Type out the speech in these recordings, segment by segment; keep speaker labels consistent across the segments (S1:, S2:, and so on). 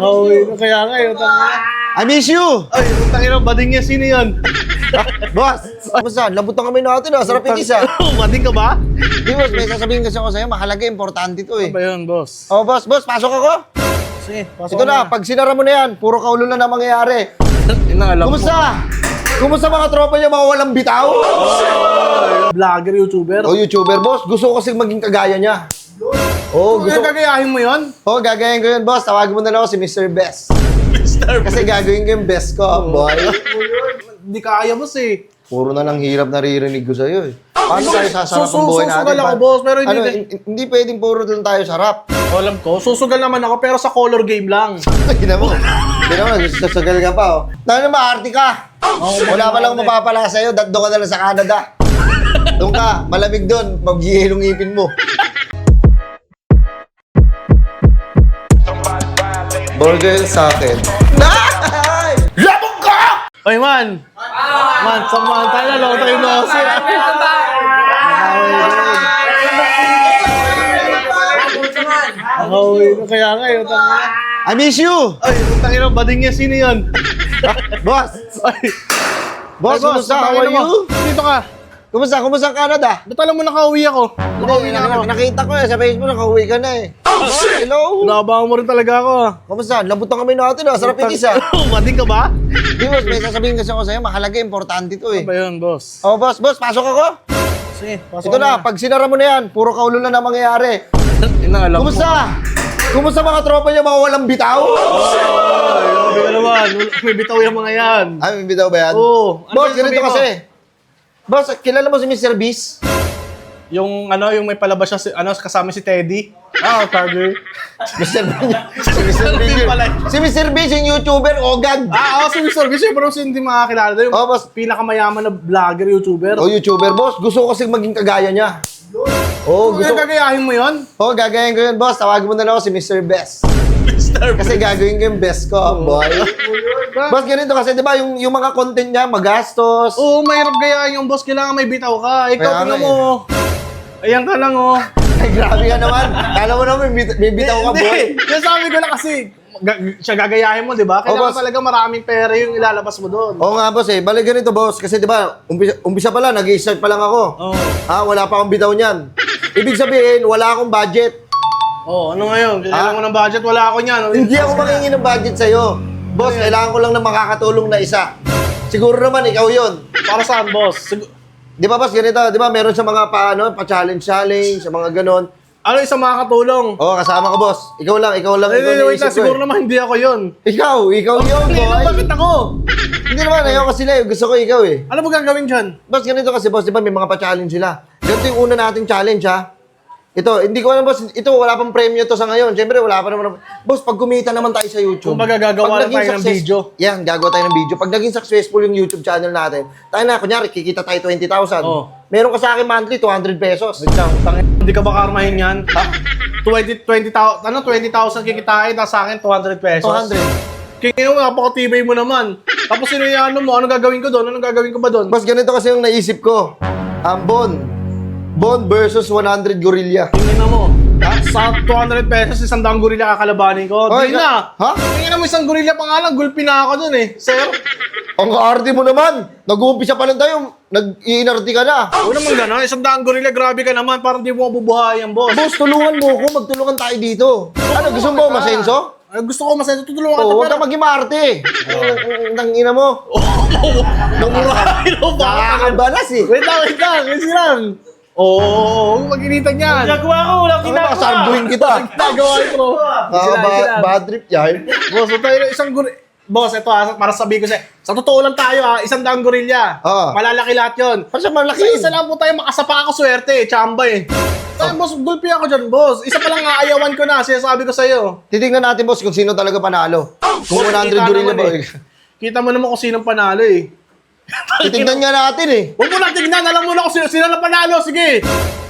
S1: Nakauwi ko kaya nga yun.
S2: I miss you!
S1: Ay, tangina, bading niya. Sino yun?
S2: Boss, kamusta? Labutan kami natin ah. Sarap yung isa.
S1: Bading ka ba?
S2: Di boss, may sasabihin kasi ako sa'yo. Mahalaga, importante to eh.
S1: Ano ba yun, boss?
S2: Oh, boss, pasok ako.
S1: Sige, pasok
S2: Ito na, pag sinara mo na yan, puro kaulo na mangyayari.
S1: Yun ang alam
S2: Kumusta? Kumusta mga tropa niya, mga walang bitaw?
S1: Vlogger, YouTuber.
S2: Oh, YouTuber, boss. Gusto ko kasi maging kagaya niya. Oh,
S1: Gusto
S2: gusto ko.
S1: gagayahin mo yun?
S2: Oh, gagayin ko yun, boss. Tawagin mo na lang ako si Mr. Best. Kasi gagawin ko yung best ko, boy.
S1: Hindi kaya, boss eh.
S2: Puro na lang hirap naririnig ko sa'yo eh. Paano tayo sasarap ang buhay natin?
S1: Susugal ako, boss, pero hindi...
S2: Ano, hindi pwedeng puro lang tayo sarap.
S1: Alam ko, susugal naman ako, pero sa color game lang.
S2: Tignan mo. Tignan mo, nagsasagal ka pa, oh. Dahil na maarte ka. Wala pa lang mapapala sa'yo, doon ka na lang sa Canada. Doon ka, malamig doon, mag-yelong ngipin mo. Burger sa akin. Nay! Labog ka!
S1: Oy, man! Man, tayo na lang tayo na kasi. Nakauwi ko kaya nga yun.
S2: I miss you!
S1: Ay, tangina, bading niya. Sino yun?
S2: Boss!
S1: Ay,
S2: Boss, kumusta? How are you?
S1: Dito ka.
S2: Kumusta? Kumusta ang Canada?
S1: Ba't alam mo nakauwi ako? Nakauwi na ako.
S2: Nakita ko eh, sa Facebook, nakauwi ka na eh. Boss, hello!
S1: Nakabangan mo rin talaga ako.
S2: Kumusta? Labutan kami natin ah, sarap yung isa.
S1: Bading ka ba?
S2: Di boss, may sasabihin kasi ako sa'yo, mahalaga, importante to eh.
S1: Ano ba yun, boss?
S2: Oh, boss, pasok ako.
S1: Sige, pasok
S2: Ito na, pag sinara mo na yan, puro kaulo na mangyayari.
S1: Yun ang alam mo.
S2: Kumusta? Kumusta mga tropa niya, mga walang bitaw?
S1: Ay, grabe ka naman. May bitaw yung mga yan.
S2: Ay, may bitaw ba yan?
S1: Oo. Ano
S2: Boss,
S1: ba yung
S2: ganito
S1: sabihin mo?
S2: kasi. Boss, kilala mo si Mr. Beast?
S1: Yung yung may palabas siya, kasama si Teddy. Ah, Carter.
S2: Mr. Beast.
S1: pala.
S2: Si Mr. Beast, yung YouTuber, ogag.
S1: Si Mr. Beast, pero hindi makakilala. Yung
S2: Oh, boss.
S1: pinakamayaman na vlogger, YouTuber.
S2: Oh, YouTuber, boss. Gusto ko kasi maging kagaya niya. Oh, gusto ko.
S1: gagayahin mo yun?
S2: Oh, gagayin ko yun, boss. Tawagin mo na lang ako si Mr. Best. Kasi gagawin ko yung best ko, boy. Boss, ganito kasi, di ba, yung mga content niya, magastos.
S1: Oo, mahirap gayahin yung boss. Kailangan may bitaw ka. Ikaw,
S2: Kaya
S1: tingnan
S2: nga
S1: mo. Ayan ka lang, oh.
S2: Ay, grabe ka naman. Kala mo naman, may bitaw ka, boy.
S1: Hindi, sabi ko lang kasi, siya gagayahin mo, di ba? Kailangan
S2: boss.
S1: talaga maraming pera yung ilalabas mo doon.
S2: Oo nga, boss, eh. Balik ganito, boss. Kasi, di ba, umpisa pa lang, nag-i-start pa lang ako.
S1: Oo.
S2: Wala pa akong bitaw niyan. Ibig sabihin, wala akong budget.
S1: Oh, ano ngayon? Kailangan mo ng budget, wala ako niyan.
S2: Hindi ako mangingi ng budget sa'yo. Boss, kailangan ko lang ng makakatulong na isa. Siguro naman, ikaw yun.
S1: Para saan, boss?
S2: Di ba, boss, ganito, di ba, meron sa mga pa-challenge, sa mga ganon.
S1: Ano isang makakatulong?
S2: Oo, kasama ka, boss. Ikaw lang
S1: Wait,
S2: yung
S1: wait,
S2: naisip ko
S1: siguro
S2: eh.
S1: naman hindi ako yun.
S2: Ikaw yun, boy.
S1: Bakit ako?
S2: Hindi naman, ayaw ko sila eh. Gusto ko ikaw eh.
S1: Ano ba gagawin dyan?
S2: Boss, ganito kasi, boss, di ba, may mga pa-challenge sila. Ganito yung una nating challenge, ha? Ito, hindi ko alam, boss. Ito, wala pang premyo to sa ngayon. Siyempre, wala pa naman. Boss, pag kumita naman tayo sa YouTube.
S1: Kung gagawa
S2: pag
S1: na
S2: naging
S1: tayo ng video.
S2: Yan, gagawa tayo ng video. Pag naging successful yung YouTube channel natin, tayo na, kunyari, kikita tayo 20,000.
S1: Oh.
S2: Meron ka sa akin monthly, 200 pesos.
S1: Wait lang, hindi ka ba karmahin yan? Ha? 20,000 kikitain, tapos sa akin 200 pesos.
S2: 200.
S1: Kaya mo, napakatibay mo naman. Tapos sinayano mo, ano gagawin ko doon? Anong gagawin ko ba doon?
S2: Boss, ganito kasi yung naisip ko. Bon versus 100 gorilla.
S1: Tingnan mo. Sa 200 pesos, 100 gorilla kakalabanin ko.
S2: Oy,
S1: Di na.
S2: ha?
S1: Tingnan mo, isang gorilla pa nga lang, gulpi na ako doon eh. Sir,
S2: Ang kaarte mo naman. Nag-uumpisa pa lang tayo. Nag-iinarti ka na.
S1: huwag naman gano'n. 100 gorilla, grabe ka naman. Parang di mo mabubuhayan, boss.
S2: Boss, tulungan mo ako. Magtulungan tayo dito. Ano, gusto mo ba masenso?
S1: Ay, gusto ko masaya. Tutulungan ka
S2: Oo, huwag
S1: pero...
S2: ka maging maarte. Ang ina mo.
S1: Mamurahin mo ba?
S2: Nakakabalas eh.
S1: Wait lang. Kasi lang. Oo, mag-initan yan.
S3: Nagawa ko, walang
S2: Ano ba,
S3: ginagawa.
S2: sarbuin kita.
S1: Nagawa ko.
S2: Bad trip yan.
S1: Boss, tayo isang gorilla. Boss, ito para sabihin ko sa totoo lang tayo 100 gorilla.
S2: Oo.
S1: Malalaki lahat yun.
S2: Ano siya malaki?
S1: Isa lang po tayo, makasapa ako swerte Chamba eh. Tayo, boss, gulpi ako dyan, boss. Isa pa lang aayawan ko na, sinasabi ko sa'yo.
S2: Titignan natin, boss, kung sino talaga panalo. Kung 100
S1: Kita
S2: gorilla
S1: naman
S2: ba?
S1: eh. Kita mo naman kung sinong panalo eh.
S2: Titignan nga natin eh.
S1: Huwag mo lang tignan, alam mo na kung sino na panalo, sige.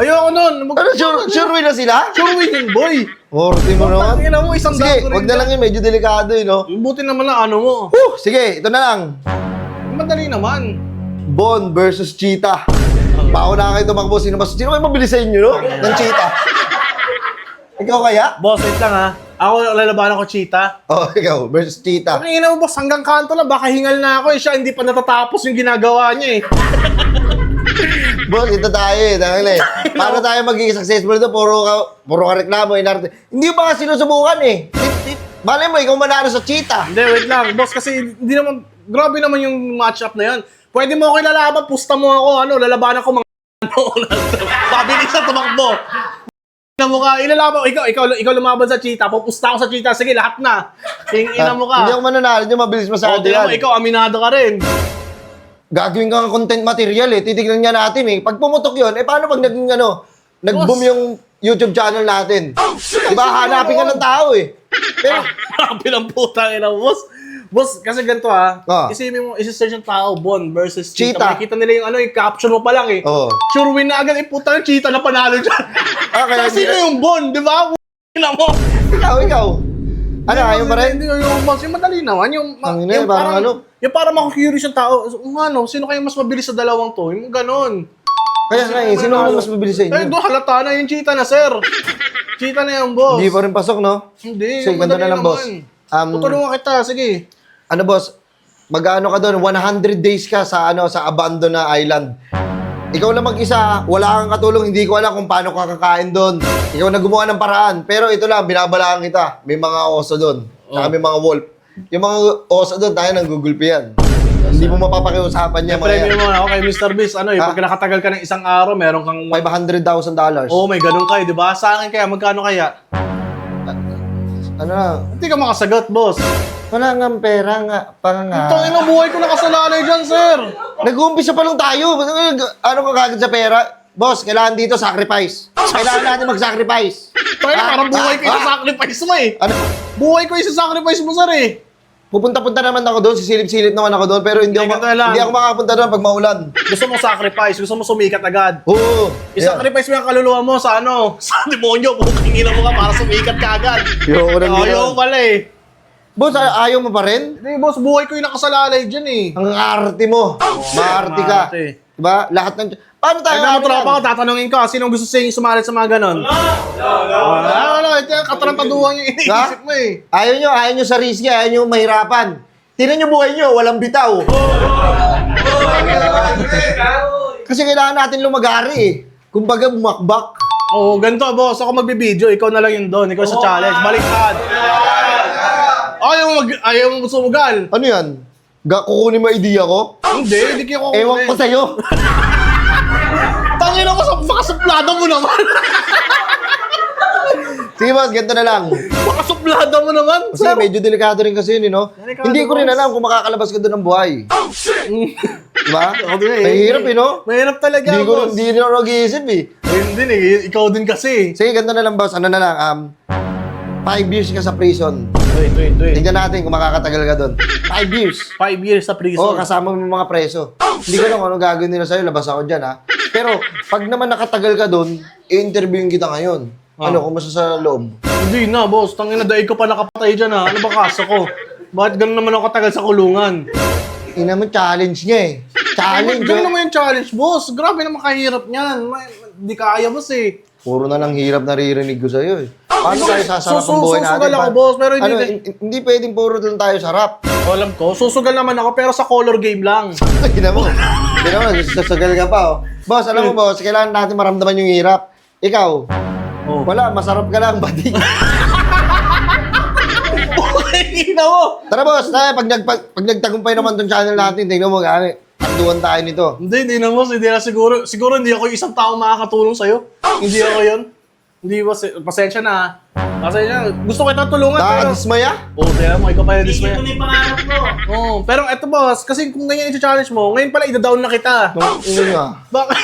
S1: Ayoko nun.
S2: Ano, sure win na sila?
S1: Sure winning, boy.
S2: Orti mo naman.
S1: Tingnan mo, isang
S2: Sige,
S1: gorilla.
S2: wag na lang yun. Medyo delikado eh, no?
S1: Buti naman lang ano mo.
S2: Sige, ito na lang.
S1: Madali naman.
S2: Bon versus Cheetah. Pauna kayo tumakbo. Sino kayo mabilis sa inyo, no? Ng Cheetah. Ikaw kaya?
S3: Boss, wait lang ha.
S1: Ako, lalabanan ko cheetah.
S2: Oh, ikaw, versus cheetah.
S1: Ang ina mo, boss, hanggang kanto na, baka hingal na ako eh. Siya, hindi pa natatapos yung ginagawa niya eh.
S2: Boss, ito tayo eh. Paano tayo magiging successful ito? Puro ka reklamo, inarte. Hindi pa nga sinusubukan eh. Malay mo, ikaw manalo sa cheetah.
S1: Hindi, wait lang. Boss, kasi hindi naman, grabe naman yung matchup na yan. Pwede mo ako ilalaban, pusta mo ako, lalabanan ko mga pabilis na tumakbo. Ina mo ka, ilalaban, ikaw lumaban sa cheetah, pupusta ako sa cheetah, sige, lahat na. Ina mo ka.
S2: Hindi ako mananalo, hindi mabilis masyado yan.
S1: Ikaw, aminado ka rin.
S2: Gagawin ka ng content material eh. Titignan niya natin eh. Pag pumutok yun, paano pag nag-boom yung YouTube channel natin? Diba, hanapin ka ng tao eh. Pero,
S1: Hanapin ang putang ina mo, boss. Boss, kasi ganito isipin mo, isi-search yung tao, Bon versus cheetah. Makikita nila yung caption mo pa lang eh.
S2: Oo.
S1: Sure win na agad, putang yung cheetah na panalo dyan.
S2: kaya
S1: Sino yung Bon, di ba? Ina mo.
S2: ikaw. Ano, ayaw pa rin?
S1: Hindi, yung boss, yung madali naman. Yung
S2: parang
S1: Yung parang maku-curious yung tao. Sino kayo mas mabilis sa dalawang to? Yung ganon.
S2: Kaya nga eh, sino ang mas mabilis sa
S1: Eh,
S2: inyo?
S1: doon halata na yung cheetah na, sir. Cheetah na yung boss.
S2: Hindi pa rin pasok, no?
S1: Hindi,
S2: Sige,
S1: yung
S2: ganda
S1: madali
S2: na lang, boss.
S1: naman. Tutulungan kita, sige.
S2: Ano, boss? Mag-ano ka doon? 100 days ka sa abandoned na island. Ikaw lang mag-isa, wala kang katulong, hindi ko alam kung paano ka kakain doon. Ikaw na gumawa ng paraan. Pero ito lang, binabalaan kita. May mga oso doon. Saka may mga wolf. Yung mga oso doon, tayo nang gugulpihan. Hindi mo mapapakiusapan niya.
S1: Premium mo ako kay Mr. Beast. Pag nakatagal ka ng isang araw, meron kang...
S2: $500,000.
S1: Oh, may ganun kayo, di ba? Sa akin kaya, magkano kaya?
S2: Ano na?
S1: Hindi ka makasagot, boss.
S2: Wala nga pera nga.
S1: Ito, ina, buhay ko nakasalalay dyan, sir.
S2: Nag-uumpisa pa lang tayo. Ano ka kagad sa pera? Boss, kailangan dito sacrifice. Kailangan natin mag-sacrifice.
S1: Tayo, parang buhay ko yung sacrifice mo eh.
S2: Ano?
S1: Buhay ko yung sacrifice mo, sir eh.
S2: Pupunta-punta naman ako doon, sisilip-silip naman ako doon, pero hindi ako makapunta doon pag maulan.
S1: Gusto mo sacrifice, gusto mo sumikat agad.
S2: Oo.
S1: I-sacrifice mo yung kaluluwa mo sa sa demonyo. Bukingin mo ka para sumikat ka agad.
S2: Ayoko nang
S1: Ayaw pala eh.
S2: Boss, ayaw mo pa rin?
S1: Hindi, boss, buhay ko yung nakasalalay dyan eh.
S2: Ang arte mo. Maarte ka.
S1: maarte.
S2: Diba? Lahat ng... Paano tayo?
S1: Ay, tropa ko, tatanungin ko, sinong gusto sa inyo sumalit sa mga ganon? Wala. Ito yung katarantaduhan yung iniisip mo eh.
S2: Ayaw nyo sa risky, ayaw nyo mahirapan. Tingnan nyo buhay nyo, walang bitaw. Kasi kailangan natin lumagari eh. Kumbaga bumakbak.
S1: Oo, ganito boss, ako magbibideo, ikaw na lang yung doon, ikaw sa challenge, baliktad. Ayaw mo sumugal.
S2: Ano yan? Kukunin mo idea ko?
S1: Hindi ko kukunin.
S2: Ewan ko sa'yo.
S1: Tangin ako sa makasuplada mo naman.
S2: Sige boss, ganito na lang.
S1: Makasuplada mo naman,
S2: Kasi
S1: sir.
S2: medyo delikado rin kasi yun, no?
S1: Delikado,
S2: Hindi ko rin
S1: boss.
S2: alam kung makakalabas ka doon ng buhay. Diba?
S1: Okay.
S2: Mahirap eh, no?
S1: Mahirap talaga, boss.
S2: Hindi rin ako nag-iisip eh.
S1: Ayun din eh, ikaw din kasi.
S2: Sige, ganito na lang boss. Ano na lang, 5 years ka sa prison.
S1: Wait.
S2: Tingnan natin kung makakatagal ka doon. 5 years.
S1: 5 years sa prison.
S2: Oo, kasama mo yung mga preso. Hindi ko lang kung ano gagawin nila sa'yo, labas ako dyan, ha? Pero, pag naman nakatagal ka doon, i-interviewin kita ngayon. Ano, kumusta sa loob?
S1: Hindi na, boss. Tangina, daig ko pa nakapatay dyan ha. Ano ba kaso ko? Bakit ganun naman ako katagal sa kulungan?
S2: Ina mo, challenge niya eh. Challenge,
S1: Ganun
S2: oh.
S1: naman yung challenge, boss. Grabe naman kahirap niyan. Hindi kaya, boss eh.
S2: Puro na lang hirap naririnig ko sa'yo eh. Paano tayo sasarap ang buhay natin?
S1: Susugal ako, boss, pero hindi...
S2: Hindi pwedeng puro doon tayo sarap.
S1: Alam ko, susugal naman ako, pero sa color game lang.
S2: Tignan mo. Tignan mo, sasagal ka pa, oh. Boss, alam mo, boss, kailangan natin maramdaman yung hirap. Ikaw, wala, masarap ka lang, buddy.
S1: Ina mo!
S2: Tara, boss, pag nagtagumpay naman tong channel natin, tingnan mo, gani, takduan tayo nito.
S1: Hindi na, boss. Hindi na siguro. Siguro hindi ako yung isang tao makakatulong sa'yo. Hindi ako yun. Hindi, boss. Pasensya na. Pasensya na. Gusto kita tulungan, pero...
S2: Nakakadismaya?
S1: Oo, kaya mo. Ikaw pa yung dismaya.
S3: Ito na yung pangarap ko.
S1: Oo, pero eto, boss. Kasi kung ganyan yung challenge mo, ngayon pala ida-down na kita.
S2: Ano nga?
S1: Bakit?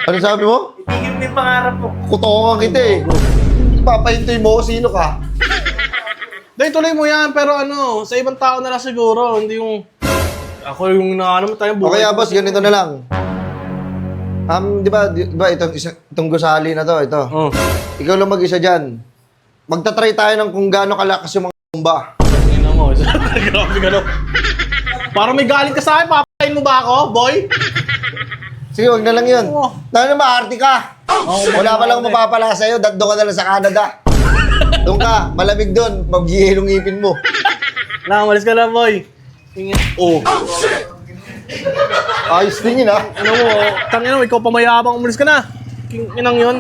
S2: Ano sabi mo?
S3: Itigil mo yung pangarap ko.
S2: Kutongan kita eh. Papahintay mo sino ka.
S1: Dahil tuloy mo yan, pero sa ibang tao na lang siguro. Hindi yung... Ako yung mo tayo buhay.
S2: Okay, boss, ganito na lang. Di ba itong gusali na to, ito.
S1: Oh.
S2: Ikaw lang mag-isa dyan. Magta-try tayo ng kung gaano kalakas yung mga bomba.
S1: Tingnan mo. Grabe ka no. Parang may galit ka sa akin, papain mo ba ako, boy?
S2: Sige, wag na lang yun.
S1: Oo.
S2: Maarte ka. Wala pa lang mapapala sa'yo, daddo ka na lang sa Canada. Doon ka, malamig doon. Mag-ihilong ngipin mo.
S1: Na, umalis ka na, boy. Oh.
S2: Ayos din yun, ha?
S1: Ano mo, tangina mo, ikaw pa mayabang, umalis ka na. King inang yun.